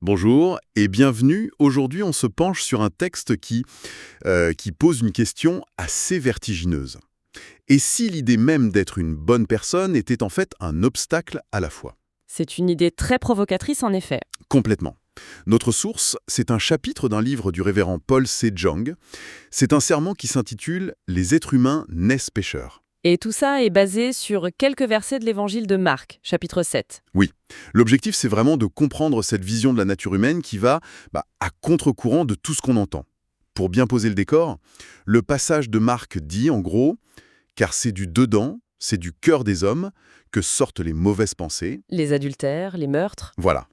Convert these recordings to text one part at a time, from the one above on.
Bonjour et bienvenue. Aujourd'hui, on se penche sur un texte qui pose une question assez vertigineuse. Et si l'idée même d'être une bonne personne était en fait un obstacle à la foi? C'est une idée très provocatrice en effet. Complètement. Notre source, c'est un chapitre d'un livre du révérend Paul C. Jong. C'est un sermon qui s'intitule « Les êtres humains naissent pécheurs ». Et tout ça est basé sur quelques versets de l'évangile de Marc, chapitre 7. Oui, l'objectif c'est vraiment de comprendre cette vision de la nature humaine qui va à contre-courant de tout ce qu'on entend. Pour bien poser le décor, le passage de Marc dit en gros « Car c'est du dedans, c'est du cœur des hommes que sortent les mauvaises pensées. » Les adultères, les meurtres. Voilà.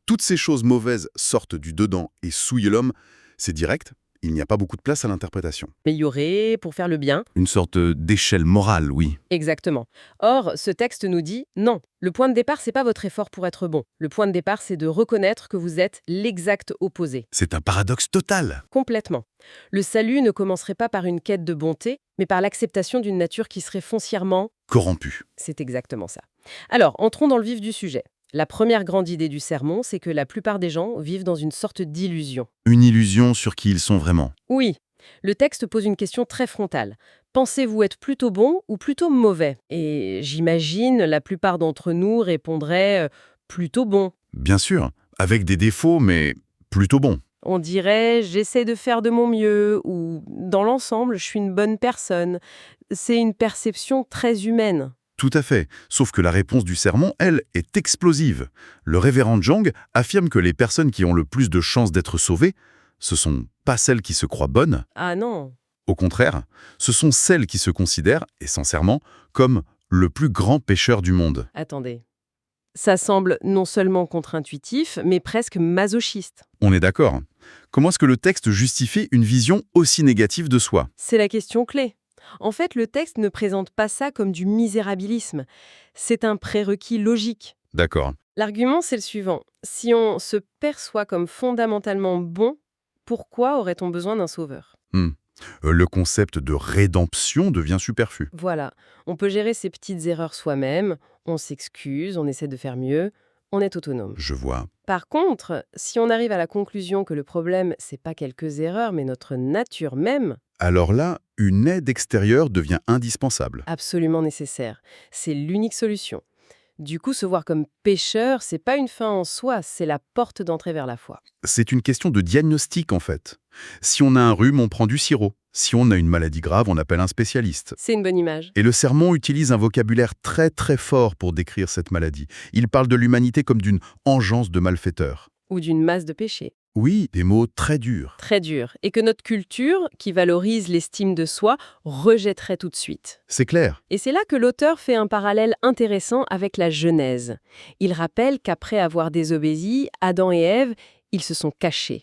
Toutes ces choses mauvaises sortent du dedans et souillent l'homme. C'est direct, il n'y a pas beaucoup de place à l'interprétation. Améliorer pour faire le bien. Une sorte d'échelle morale, oui. Exactement. Or, ce texte nous dit non. Le point de départ, c'est pas votre effort pour être bon. Le point de départ, c'est de reconnaître que vous êtes l'exact opposé. C'est un paradoxe total. Complètement. Le salut ne commencerait pas par une quête de bonté, mais par l'acceptation d'une nature qui serait foncièrement Corrompu. C'est exactement ça. Alors, entrons dans le vif du sujet. La première grande idée du sermon, c'est que la plupart des gens vivent dans une sorte d'illusion. Une illusion sur qui ils sont vraiment. Oui, le texte pose une question très frontale. Pensez-vous être plutôt bon ou plutôt mauvais? Et j'imagine la plupart d'entre nous répondraient plutôt bon. Bien sûr, avec des défauts, mais plutôt bons. On dirait j'essaie de faire de mon mieux ou dans l'ensemble, je suis une bonne personne. C'est une perception très humaine. Tout à fait, sauf que la réponse du sermon, elle, est explosive. Le révérend Jong affirme que les personnes qui ont le plus de chances d'être sauvées, ce sont pas celles qui se croient bonnes. Ah non. Au contraire, ce sont celles qui se considèrent, et sincèrement, comme le plus grand pécheur du monde. Attendez. Ça semble non seulement contre-intuitif, mais presque masochiste. On est d'accord. Comment est-ce que le texte justifie une vision aussi négative de soi? C'est la question clé. En fait, le texte ne présente pas ça comme du misérabilisme. C'est un prérequis logique. D'accord. L'argument, c'est le suivant. Si on se perçoit comme fondamentalement bon, pourquoi aurait-on besoin d'un sauveur? Le concept de rédemption devient superflu. Voilà, on peut gérer ses petites erreurs soi-même, on s'excuse, on essaie de faire mieux, on est autonome. Je vois. Par contre, si on arrive à la conclusion que le problème, c'est pas quelques erreurs, mais notre nature même, Alors là, une aide extérieure devient indispensable. absolument nécessaire. C'est l'unique solution. Du coup, se voir comme pécheur, c'est pas une fin en soi, c'est la porte d'entrée vers la foi. C'est une question de diagnostic en fait. Si on a un rhume, on prend du sirop. Si on a une maladie grave, on appelle un spécialiste. C'est une bonne image. Et le sermon utilise un vocabulaire très très fort pour décrire cette maladie. Il parle de l'humanité comme d'une engeance de malfaiteurs. Ou d'une masse de péché. Oui, des mots très durs. Très dur. Et que notre culture, qui valorise l'estime de soi, rejetterait tout de suite. C'est clair. Et c'est là que l'auteur fait un parallèle intéressant avec la Genèse. Il rappelle qu'après avoir désobéi, Adam et Ève, ils se sont cachés.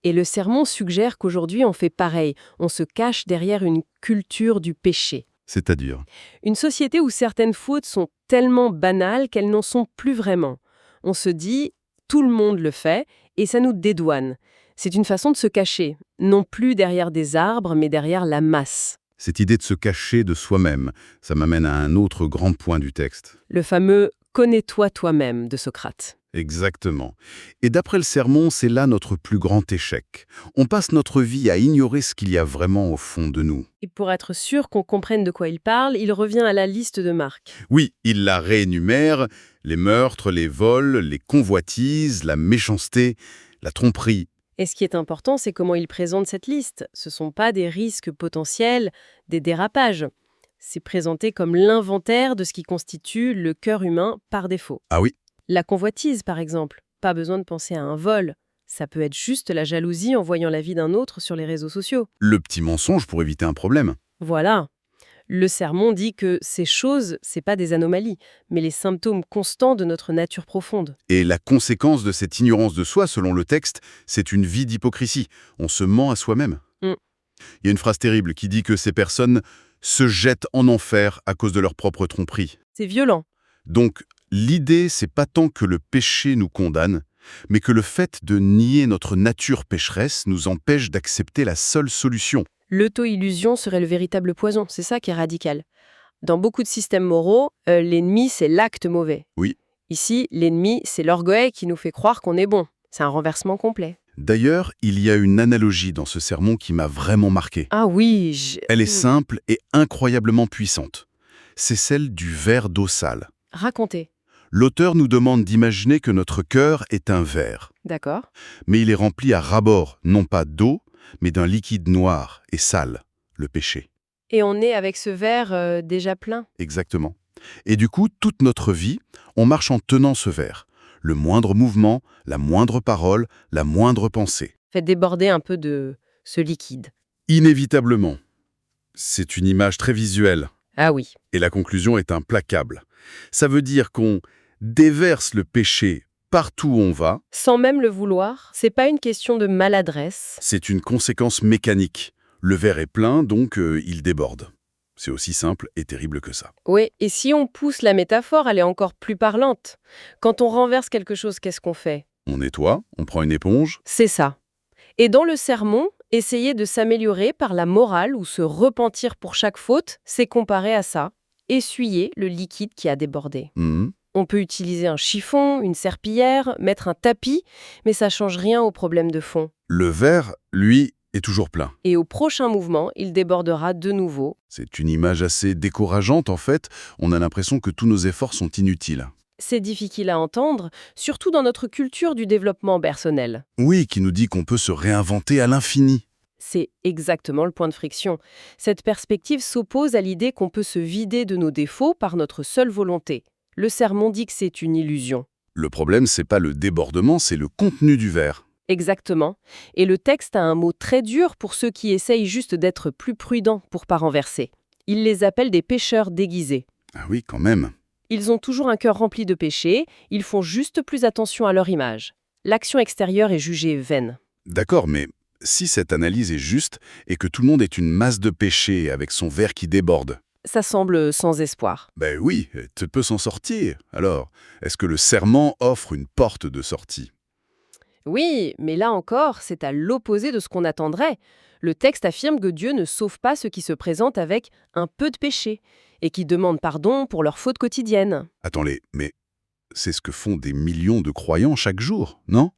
Et le sermon suggère qu'aujourd'hui on fait pareil, on se cache derrière une culture du péché. C'est-à-dire? Une société où certaines fautes sont tellement banales qu'elles n'en sont plus vraiment. On se dit, tout le monde le fait, et ça nous dédouane. C'est une façon de se cacher, non plus derrière des arbres, mais derrière la masse. Cette idée de se cacher de soi-même, ça m'amène à un autre grand point du texte. Le fameux « connais-toi toi-même » de Socrate. Exactement. Et d'après le sermon, c'est là notre plus grand échec. On passe notre vie à ignorer ce qu'il y a vraiment au fond de nous. Et pour être sûr qu'on comprenne de quoi il parle, il revient à la liste de Marc. Oui, il la réénumère, les meurtres, les vols, les convoitises, la méchanceté, la tromperie. Et ce qui est important, c'est comment il présente cette liste. Ce ne sont pas des risques potentiels, des dérapages. C'est présenté comme l'inventaire de ce qui constitue le cœur humain par défaut. Ah oui. La convoitise, par exemple. Pas besoin de penser à un vol. Ça peut être juste la jalousie en voyant la vie d'un autre sur les réseaux sociaux. Le petit mensonge pour éviter un problème. Voilà. Le sermon dit que ces choses, c'est pas des anomalies, mais les symptômes constants de notre nature profonde. Et la conséquence de cette ignorance de soi, selon le texte, c'est une vie d'hypocrisie. On se ment à soi-même. Il y a une phrase terrible qui dit que ces personnes se jettent en enfer à cause de leur propre tromperie. C'est violent. Donc, l'idée, c'est pas tant que le péché nous condamne, mais que le fait de nier notre nature pécheresse nous empêche d'accepter la seule solution. L'auto-illusion serait le véritable poison, c'est ça qui est radical. Dans beaucoup de systèmes moraux, l'ennemi, c'est l'acte mauvais. Oui. Ici, l'ennemi, c'est l'orgueil qui nous fait croire qu'on est bon. C'est un renversement complet. D'ailleurs, il y a une analogie dans ce sermon qui m'a vraiment marqué. Ah oui, Elle est simple et incroyablement puissante. C'est celle du verre d'eau sale. Racontez. L'auteur nous demande d'imaginer que notre cœur est un verre, D'accord. mais il est rempli à ras-bord, non pas d'eau, mais d'un liquide noir et sale, le péché. Et on est avec ce verre déjà plein. Exactement. Et du coup, toute notre vie, on marche en tenant ce verre. Le moindre mouvement, la moindre parole, la moindre pensée. Faites déborder un peu de ce liquide. Inévitablement. C'est une image très visuelle. Ah oui. Et la conclusion est implacable. Ça veut dire qu'on déverse le péché partout où on va. Sans même le vouloir, c'est pas une question de maladresse. C'est une conséquence mécanique. Le verre est plein, donc il déborde. C'est aussi simple et terrible que ça. Oui, et si on pousse la métaphore, elle est encore plus parlante. Quand on renverse quelque chose, qu'est-ce qu'on fait? On nettoie, on prend une éponge. C'est ça. Et dans le sermon, essayer de s'améliorer par la morale ou se repentir pour chaque faute, c'est comparer à ça. Essuyer le liquide qui a débordé. On peut utiliser un chiffon, une serpillière, mettre un tapis, mais ça change rien au problème de fond. Le verre, lui, est toujours plein. Et au prochain mouvement, il débordera de nouveau. C'est une image assez décourageante en fait. On a l'impression que tous nos efforts sont inutiles. C'est difficile à entendre, surtout dans notre culture du développement personnel. Oui, qui nous dit qu'on peut se réinventer à l'infini. C'est exactement le point de friction. Cette perspective s'oppose à l'idée qu'on peut se vider de nos défauts par notre seule volonté. Le sermon dit que c'est une illusion. Le problème, c'est pas le débordement, c'est le contenu du verre. Exactement. Et le texte a un mot très dur pour ceux qui essayent juste d'être plus prudents pour pas renverser. Il les appelle des pécheurs déguisés. Ah oui, quand même. Ils ont toujours un cœur rempli de péchés, ils font juste plus attention à leur image. L'action extérieure est jugée vaine. D'accord, mais si cette analyse est juste et que tout le monde est une masse de péché avec son verre qui déborde, Ça semble sans espoir. ben oui, tu peux s'en sortir. Alors, est-ce que le serment offre une porte de sortie? Oui, mais là encore, c'est à l'opposé de ce qu'on attendrait. Le texte affirme que Dieu ne sauve pas ceux qui se présentent avec un peu de péché et qui demandent pardon pour leurs fautes quotidiennes. Attendez, mais c'est ce que font des millions de croyants chaque jour, non?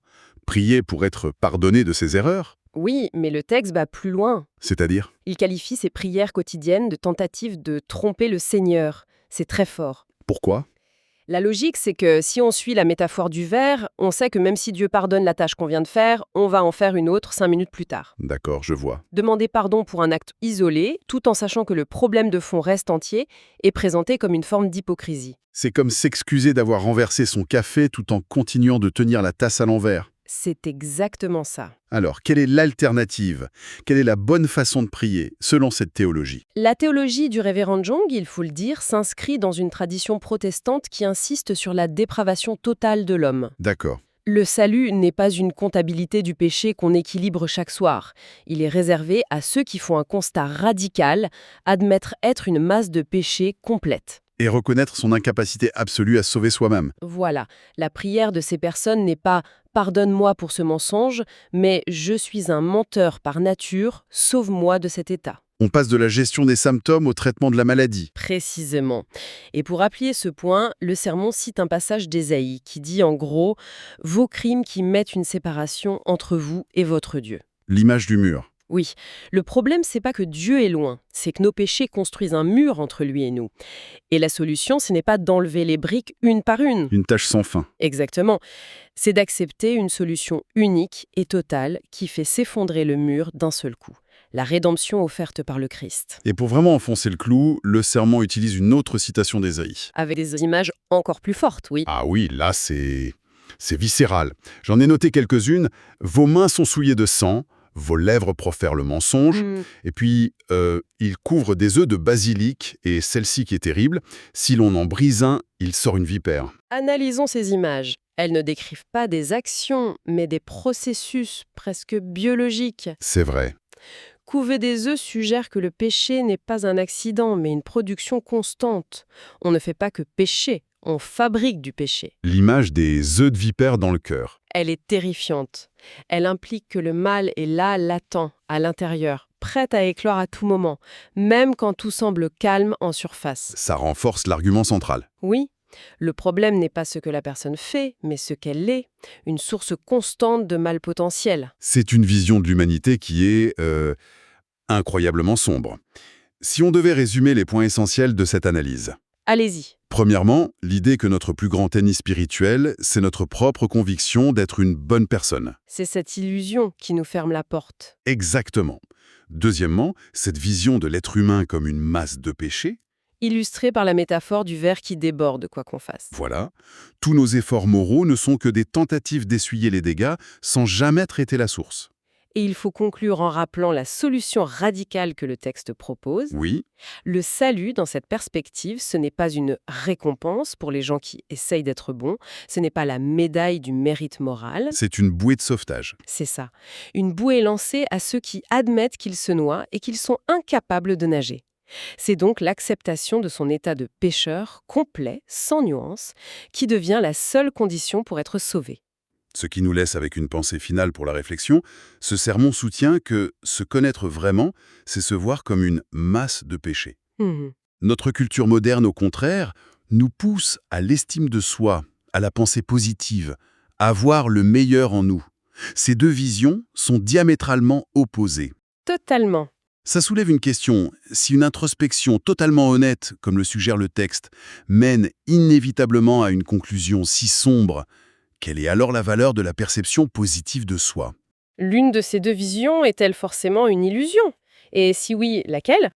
Prier pour être pardonné de ses erreurs? Oui, mais le texte va plus loin. C'est-à-dire? Il qualifie ces prières quotidiennes de tentatives de tromper le Seigneur. C'est très fort. Pourquoi? La logique, c'est que si on suit la métaphore du verre, on sait que même si Dieu pardonne la tâche qu'on vient de faire, on va en faire une autre 5 minutes plus tard. D'accord, je vois. Demander pardon pour un acte isolé, tout en sachant que le problème de fond reste entier, est présenté comme une forme d'hypocrisie. C'est comme s'excuser d'avoir renversé son café tout en continuant de tenir la tasse à l'envers. C'est exactement ça. Alors, quelle est l'alternative? Quelle est la bonne façon de prier, selon cette théologie? La théologie du révérend Jong, il faut le dire, s'inscrit dans une tradition protestante qui insiste sur la dépravation totale de l'homme. D'accord. Le salut n'est pas une comptabilité du péché qu'on équilibre chaque soir. Il est réservé à ceux qui font un constat radical, admettre être une masse de péché complète. Et reconnaître son incapacité absolue à sauver soi-même. Voilà, la prière de ces personnes n'est pas « pardonne-moi pour ce mensonge », mais « je suis un menteur par nature, sauve-moi de cet état ». On passe de la gestion des symptômes au traitement de la maladie. Précisément. Et pour appuyer ce point, le sermon cite un passage d'Ésaïe qui dit en gros « Vos crimes qui mettent une séparation entre vous et votre Dieu ». L'image du mur. Oui, le problème, c'est pas que Dieu est loin, c'est que nos péchés construisent un mur entre lui et nous. Et la solution, ce n'est pas d'enlever les briques une par une. Une tâche sans fin. Exactement. C'est d'accepter une solution unique et totale qui fait s'effondrer le mur d'un seul coup. La rédemption offerte par le Christ. Et pour vraiment enfoncer le clou, le serment utilise une autre citation d'Ésaïe. Avec des images encore plus fortes, oui. Ah oui, là c'est viscéral. J'en ai noté quelques-unes. Vos mains sont souillées de sang. Vos lèvres profèrent le mensonge, et puis il couvre des œufs de basilic, et celle-ci qui est terrible, si l'on en brise un, il sort une vipère. Analysons ces images. Elles ne décrivent pas des actions, mais des processus presque biologiques. C'est vrai. Couver des œufs suggère que le péché n'est pas un accident, mais une production constante. On ne fait pas que pécher, on fabrique du péché. L'image des œufs de vipère dans le cœur. Elle est terrifiante. Elle implique que le mal est là, latent, à l'intérieur, prêt à éclore à tout moment, même quand tout semble calme en surface. Ça renforce l'argument central. Oui, Le problème n'est pas ce que la personne fait, mais ce qu'elle est, une source constante de mal potentiel. C'est une vision de l'humanité qui est incroyablement sombre. Si on devait résumer les points essentiels de cette analyse. Allez-y. Premièrement, l'idée que notre plus grand ennemi spirituel, c'est notre propre conviction d'être une bonne personne. C'est cette illusion qui nous ferme la porte. Exactement. Deuxièmement, cette vision de l'être humain comme une masse de péchés. Illustrée par la métaphore du verre qui déborde, quoi qu'on fasse. Voilà. Tous nos efforts moraux ne sont que des tentatives d'essuyer les dégâts sans jamais traiter la source. Et il faut conclure en rappelant la solution radicale que le texte propose. Oui, Le salut, dans cette perspective, ce n'est pas une récompense pour les gens qui essayent d'être bons, ce n'est pas la médaille du mérite moral, c'est une bouée de sauvetage. c'est ça. Une bouée lancée à ceux qui admettent qu'ils se noient et qu'ils sont incapables de nager. C'est donc l'acceptation de son état de pécheur complet, sans nuance, qui devient la seule condition pour être sauvé. Ce qui nous laisse avec une pensée finale pour la réflexion, ce sermon soutient que se connaître vraiment, c'est se voir comme une masse de péchés. Mhm. Notre culture moderne, au contraire, nous pousse à l'estime de soi, à la pensée positive, à voir le meilleur en nous. Ces deux visions sont diamétralement opposées. Totalement. Ça soulève une question. Si une introspection totalement honnête, comme le suggère le texte, mène inévitablement à une conclusion si sombre, quelle est alors la valeur de la perception positive de soi? L'une de ces deux visions est-elle forcément une illusion? Et si oui, laquelle?